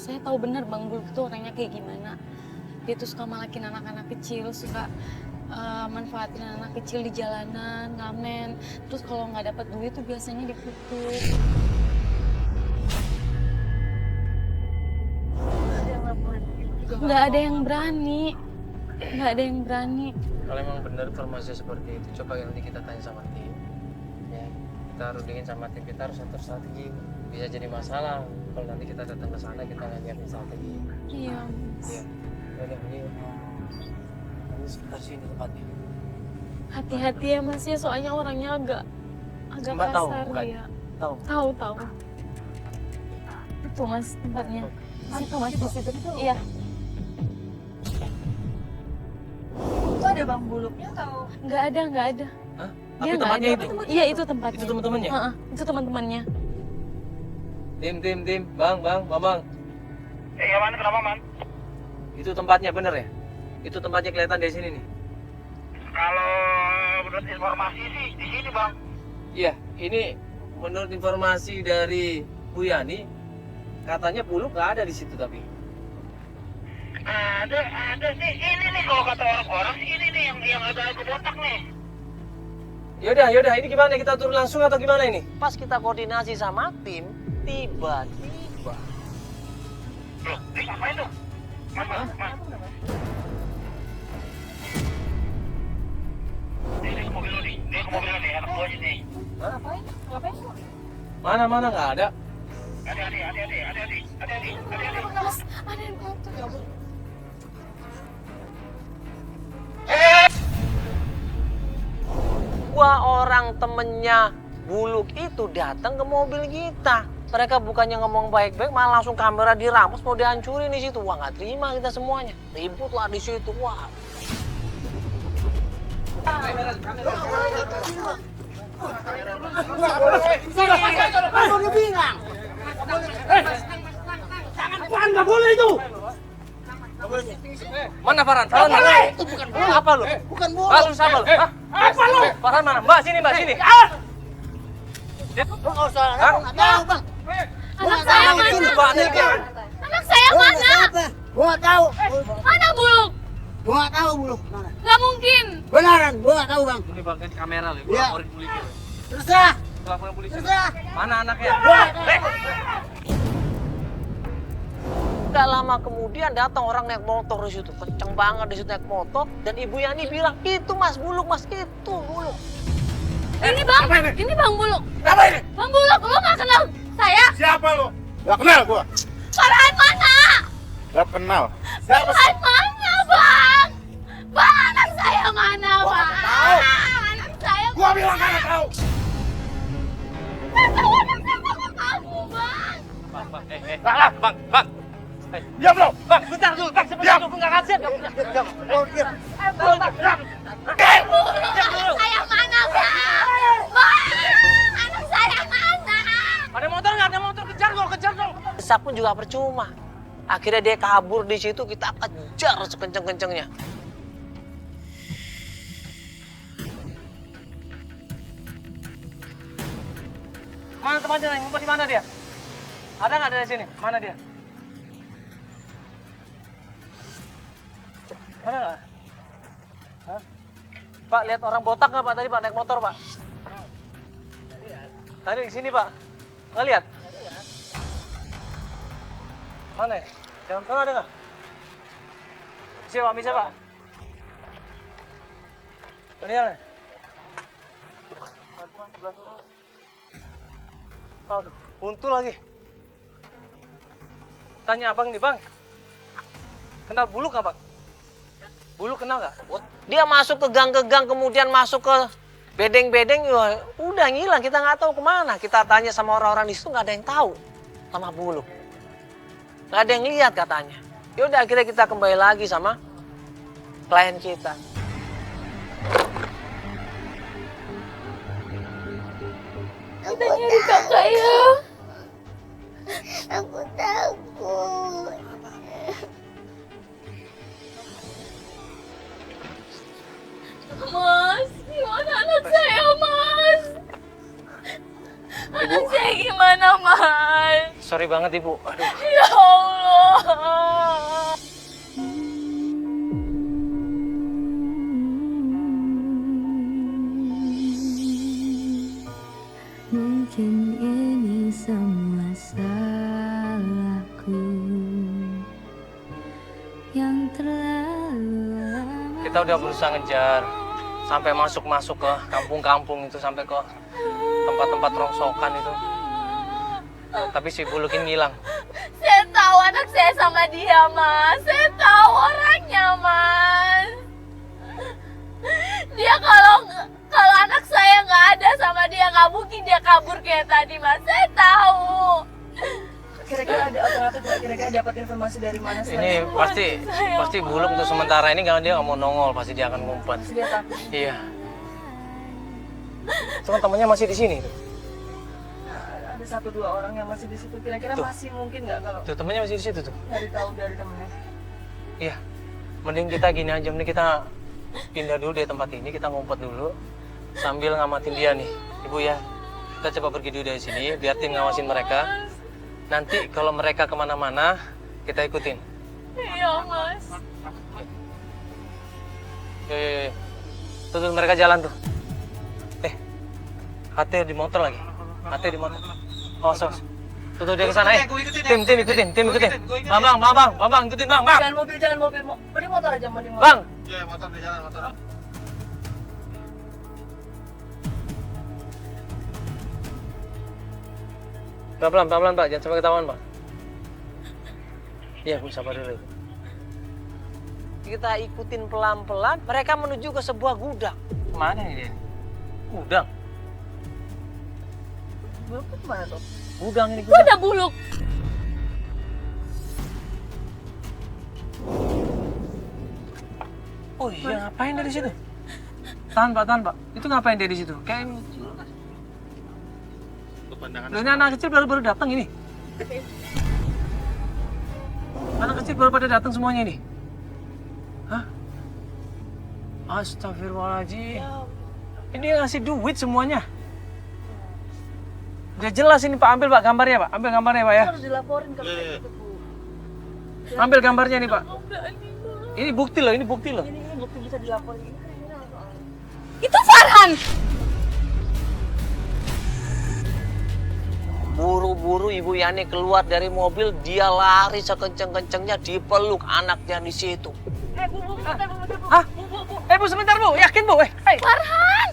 Saya tahu benar Bang Buluk itu orangnya kayak gimana. Dia tuh suka malakin anak-anak kecil, suka manfaatin anak kecil di jalanan, ngamen. Terus kalau nggak dapat duit tuh biasanya dikutuk. Nggak ada yang berani. Nggak ada yang berani. Kalau emang benar informasi seperti itu, coba nanti kita tanya sama tim. Ya, kita harus dingin sama tim, kita harus atur strategi. Bisa jadi masalah kalau nanti kita datang ke sana kita nggak nyiapin strategi. Iya. Iya. Udah ini sekitar sini tempatnya. Hati-hati ya Mas ya, soalnya orangnya agak Mbak tahu, kasar bukan? ya. Tahu. Tahu. Itu Mas tempatnya. Situ Mas di situ. Iya. Itu ada Bang Buluknya atau? Nggak ada. Hah? Dia Tapi nggak tempatnya ada. itu? Iya itu tempatnya. Itu teman-temannya? Heeh, itu teman-temannya. Tim, bang. Iya man, kenapa man? Itu tempatnya bener ya? Itu tempatnya kelihatan dari sini nih. Kalau menurut informasi sih di sini bang. Iya, ini menurut informasi dari Bu Yani, katanya Buluk nggak ada di situ tapi. Ada sih. Ini nih kalau kata orang-orang sih ini nih yang ada botak nih. Yaudah, ini gimana? Kita turun langsung atau gimana ini? Pas kita koordinasi sama tim, tiba-tiba Loh, ini ngapain tuh? Mas. Ini ke mobil lo nih. Dia ke mobil lo nih, anak buahnya nih. Ngapain? Mana nggak ada. Hati-hati. Mas, ada yang motor. dua orang temennya Buluk itu datang ke mobil kita. Mereka bukannya ngomong baik-baik, malah langsung kamera dirampas, mau dihancurin di situ. Wah, nggak terima kita semuanya. Ribut lah di situ. Wah. Nggak boleh itu. Mana Farhan? Itu bukan bola. Apa lu? Bukan bola. Langsung sama lu. Hah? Apa lo? Farhan mana? Mbak sini. Lo nggak usah. Lo nggak tahu bang. Anak saya mana? Anak saya mana? Gua tahu. Mana Buluk? Gua nggak tahu Buluk mana. Nggak mungkin. Beneran, gua nggak tahu bang. Ini bagian kamera loh, Iya. laporin polisi. Terserah. Laporin polisi. Terserah. Mana anaknya? Gak lama kemudian datang orang naik motor di situ, kenceng banget di situ naik motor. Dan Ibu Yani bilang, itu Mas Buluk, Mas, itu Buluk. Ini Bang, ini Bang Buluk. Apa ini? Bang Buluk, lo nggak kenal saya? Siapa lo? Gak kenal gua. Farhan mana? Gak kenal. Siapa? Farhan mana Bang? Bang, anak saya mana Gua Bang? nggak tahu. Anak saya Gua bilang gak tahu. nggak tahu anak saya sama kamu Bang. Bang. Diam lo. Bang, bentar dulu, Bang, sebentar dulu, nggak kasihan. Diam. Lo diam. Anak saya mana Bang? Bang, anak saya mana? Ada motor nggak? Ada motor, kejar dong. Desak pun juga percuma. Akhirnya dia kabur di situ, kita kejar sekenceng-kencengnya. Mana temannya? Ngumpet di mana dia? Ada nggak dari sini? Mana dia? Mana nggak? Hah? Pak, lihat orang botak nggak Pak tadi Pak naik motor Pak? Tadi di sini Pak. Nggak lihat? Mana ya? Jangan tahu ada nggak? Bisa Pak. Lihat nih. Aduh, buntu lagi. Tanya abang nih bang. Kenal Buluk nggak Bang? Buluk kenal nggak? Dia masuk ke gang, kemudian masuk ke bedeng-bedeng, ya udah ngilang, kita nggak tahu kemana. Kita tanya sama orang-orang di situ, nggak ada yang tahu sama Buluk. Nggak ada yang lihat katanya. Yaudah akhirnya kita kembali lagi sama klien kita. Kita nyari kakak ya. Aku takut. Mas, gimana anak saya Mas? Anak saya gimana Mas? sorry banget Ibu. Aduh. Ya Allah. Mungkin ini semua salahku yang terlalu lama. Kita udah berusaha ngejar sampai masuk ke kampung-kampung itu, sampai ke tempat-tempat rongsokan itu. Tapi si Buluk ini ngilang. Saya tahu anak saya sama dia, Mas. Saya tahu orangnya, Mas. Dia kalau anak saya nggak ada sama dia, nggak mungkin dia kabur kayak tadi, Mas. Saya tahu. Kira-kira ada alternatif nggak? Kira-kira dapat informasi dari mana? Ini pasti Buluk untuk sementara ini dia nggak mau nongol, pasti dia akan ngumpet. Dia takut. Iya. Teman-temannya masih di sini. Ada 1-2 orang yang masih di situ. Kira-kira Tuh. masih mungkin nggak kalau Tuh temannya masih di situ tuh. dari tahu dari temennya? Iya. Mending kita gini aja, mending kita pindah dulu dari tempat ini, kita ngumpet dulu sambil ngamatin dia nih, Ibu ya. Kita coba pergi dulu dari sini, biar tim ngawasin mereka. Nanti kalau mereka kemana-mana, kita ikutin. Iya, Mas. Yo. Tuh mereka jalan tuh. HT di motor lagi. HT di motor. Awas. Tuh dia ke sana. Tim ikutin. Bang, ikutin Bang. Jangan mobil. Beri motor aja, beri motor. Bang. Iya, motor di jalan, motor. Pelan-pelan Pak, jangan sampai ketahuan Pak. Iya Bu, sabar dulu. Kita ikutin pelan-pelan, mereka menuju ke sebuah gudang. Kemana nih dia? Gudang. Belum ke mana tuh? Gudang ini Itu gudang. ada Buluk. Oh iya, ngapain dia di situ? Tahan Pak. Itu ngapain dia di situ? Kayak Loh, ini anak kecil baru datang ini. Anak kecil baru pada datang semuanya ini. Hah? Astagfirullahaladzim. Ini yang ngasih duit semuanya. Udah jelas ini Pak, ambil Pak gambarnya Pak. Ambil gambarnya Pak ya. Harus dilaporin kalau kayak gitu, Bu. Ambil gambarnya nih Pak. Ini bukti loh. Ini bukti bisa dilaporin. Ini kriminal soalnya. Itu Farhan. Buru-buru Ibu Yani keluar dari mobil, dia lari sekenceng-kencengnya, dipeluk anaknya di situ. Bu, bentar, Bu. Hah? Bu, sebentar Bu. Yakin Bu? Farhan.